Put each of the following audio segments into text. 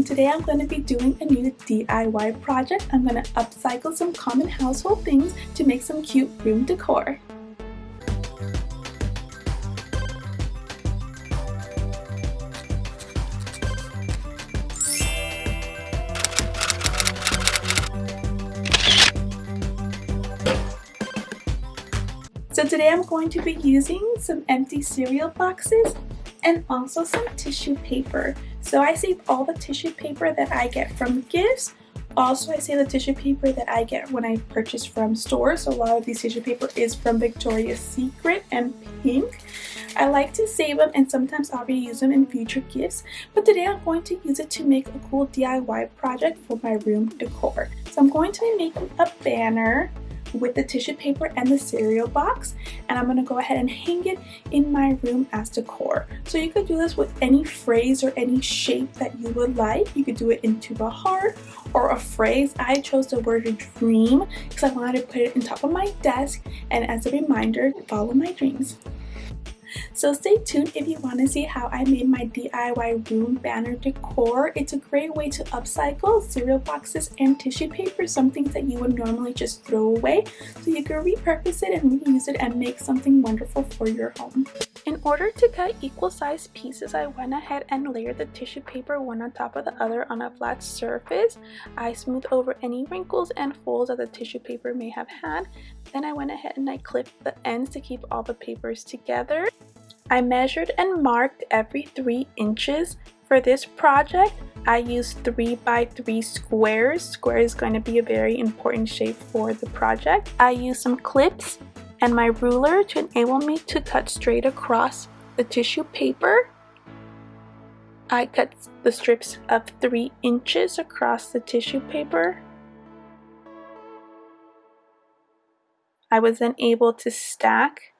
today I'm going to be doing a new DIY project. I'm going to upcycle some common household things to make some cute room decor. So today I'm going to be using some empty cereal boxes and also some tissue paper. So I save all the tissue paper that I get from gifts. Also, I save the tissue paper that I get when I purchase from stores. So a lot of these tissue paper is from Victoria's Secret and Pink. I like to save them and sometimes I'll reuse them in future gifts. But today I'm going to use it to make a cool DIY project for my room decor. So I'm going to be making a banner with the tissue paper and the cereal box, and I'm going to go ahead and hang it in my room as decor. So you could do this with any phrase or any shape that you would like. You could do it into a heart or a phrase. I chose the word dream because I wanted to put it on top of my desk and as a reminder to follow my dreams. So stay tuned if you want to see how I made my DIY room banner decor. It's a great way to upcycle cereal boxes and tissue paper, some things that you would normally just throw away. So you can repurpose it and reuse it and make something wonderful for your home. In order to cut equal sized pieces, I went ahead and layered the tissue paper one on top of the other on a flat surface. I smoothed over any wrinkles and folds that the tissue paper may have had. Then I went ahead and I clipped the ends to keep all the papers together. I measured and marked every 3 inches. For this project, I used 3 by 3 squares. Square is going to be a very important shape for the project. I used some clips and my ruler to enable me to cut straight across the tissue paper. I cut the strips of 3 inches across the tissue paper. I was then able to stack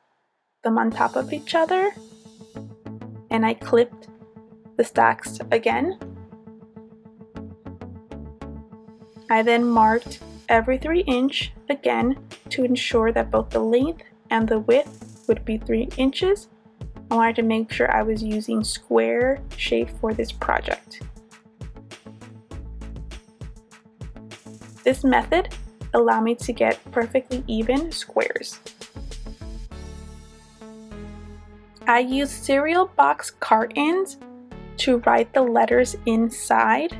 them on top of each other, and I clipped the stacks again. I then marked every 3 inch again to ensure that both the length and the width would be 3 inches. I wanted to make sure I was using square shape for this project. This method allowed me to get perfectly even squares. I used cereal box cartons to write the letters inside.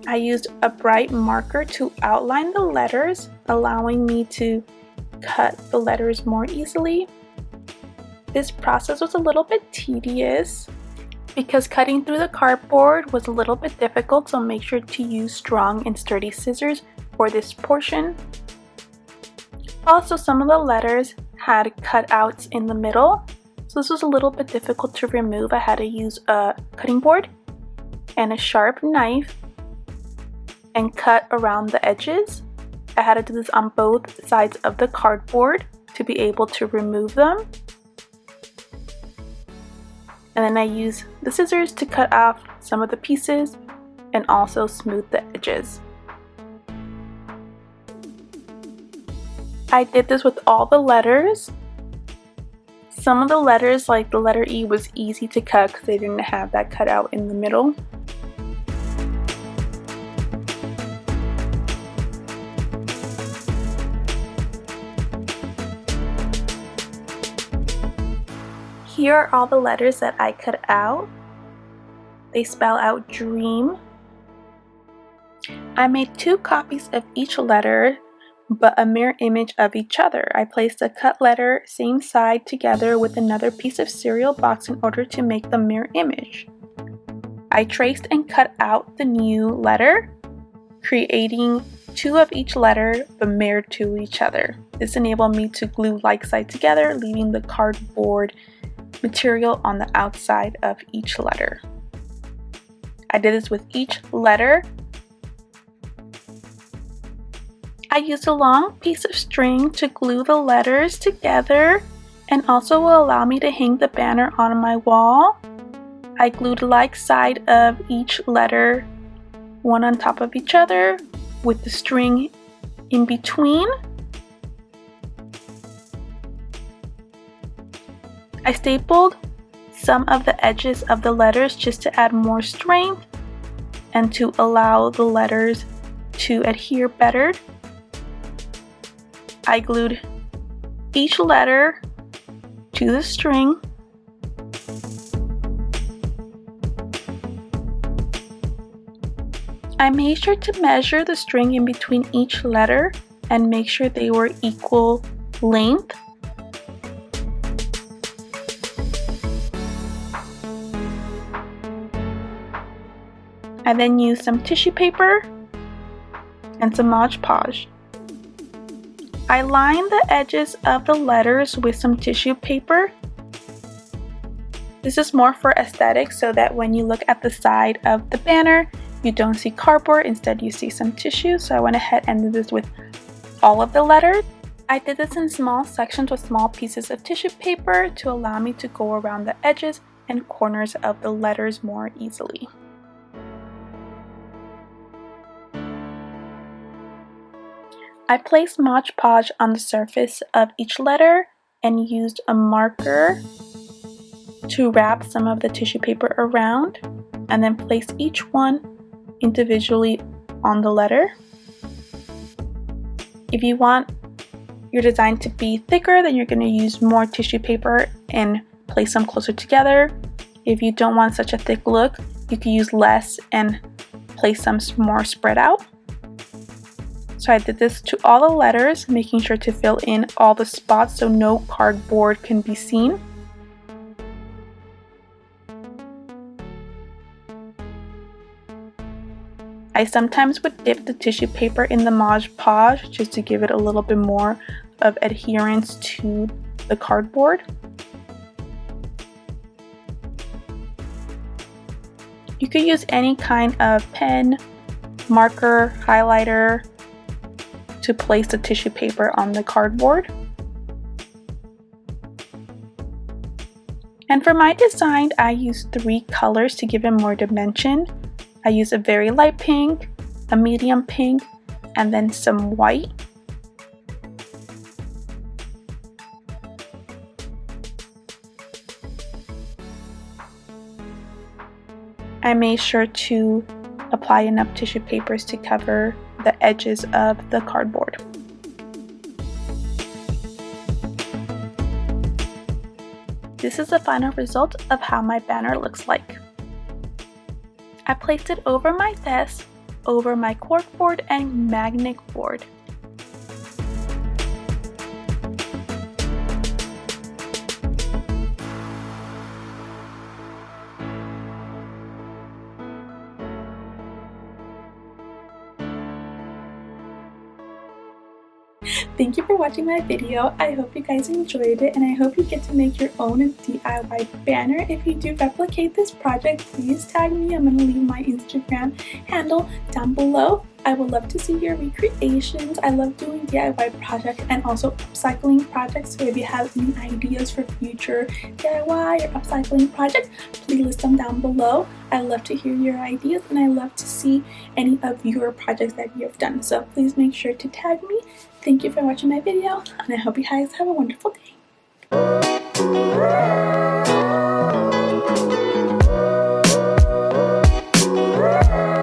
I used a bright marker to outline the letters, allowing me to cut the letters more easily. This process was a little bit tedious because cutting through the cardboard was a little bit difficult, so make sure to use strong and sturdy scissors for this portion. Also, some of the letters had cutouts in the middle. So this was a little bit difficult to remove. I had to use a cutting board and a sharp knife and cut around the edges. I had to do this on both sides of the cardboard to be able to remove them. And then I used the scissors to cut off some of the pieces and also smooth the edges. I did this with all the letters. Some of the letters, like the letter E, was easy to cut because they didn't have that cutout in the middle. Here are all the letters that I cut out. They spell out dream. I made 2 copies of each letter, but a mirror image of each other. I placed a cut letter same side together with another piece of cereal box in order to make the mirror image. I traced and cut out the new letter, creating 2 of each letter but mirrored to each other. This enabled me to glue like sides together, leaving the cardboard material on the outside of each letter. I did this with each letter. I used a long piece of string to glue the letters together and also will allow me to hang the banner on my wall. I glued like side of each letter, one on top of each other with the string in between. I stapled some of the edges of the letters just to add more strength. and to allow the letters to adhere better, I glued each letter to the string. I made sure to measure the string in between each letter and make sure they were equal length. I then used some tissue paper and some Mod Podge. I lined the edges of the letters with some tissue paper. This is more for aesthetics, so that when you look at the side of the banner, you don't see cardboard, instead you see some tissue. So I went ahead and did this with all of the letters. I did this in small sections with small pieces of tissue paper to allow me to go around the edges and corners of the letters more easily. I placed Mod Podge on the surface of each letter and used a marker to wrap some of the tissue paper around, and then place each one individually on the letter. If you want your design to be thicker, then you're going to use more tissue paper and place them closer together. If you don't want such a thick look, you can use less and place them more spread out. So I did this to all the letters, making sure to fill in all the spots so no cardboard can be seen. I sometimes would dip the tissue paper in the Mod Podge just to give it a little bit more of adherence to the cardboard. You could use any kind of pen, marker, highlighter to place the tissue paper on the cardboard. And for my design, I used 3 colors to give it more dimension. I used a very light pink, a medium pink, and then some white. I made sure to apply enough tissue papers to cover the edges of the cardboard. This is the final result of how my banner looks like. I placed it over my desk, over my corkboard and magnet board. Thank you for watching my video. I hope you guys enjoyed it, and I hope you get to make your own DIY banner. If you do replicate this project, please tag me. I'm going to leave my Instagram handle down below. I would love to see your recreations. I love doing DIY projects and also upcycling projects. So if you have any ideas for future DIY or upcycling projects, please list them down below. I love to hear your ideas, and I love to see any of your projects that you have done. So please make sure to tag me. Thank you for watching my video, and I hope you guys have a wonderful day.